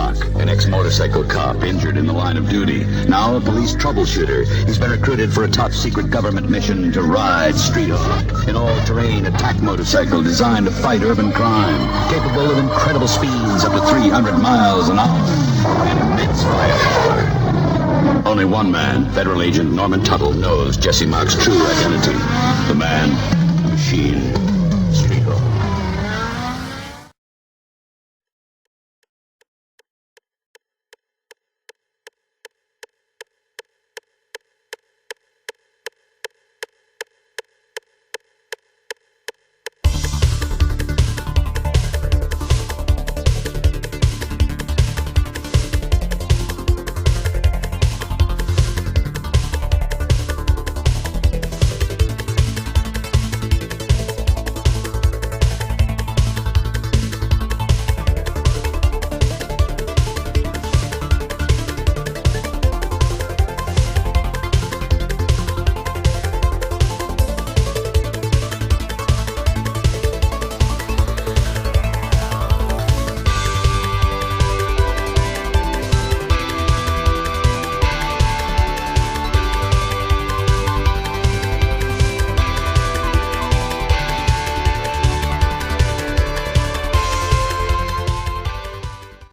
Mark, an ex-motorcycle cop injured in the line of duty. Now a police troubleshooter. He's been recruited for a top-secret government mission to ride Street Hawk, an all-terrain attack motorcycle designed to fight urban crime, capable of incredible speeds up to 300 miles an hour and immense firepower. Only one man, Federal Agent Norman Tuttle, knows Jesse Mark's true identity. The man, the machine.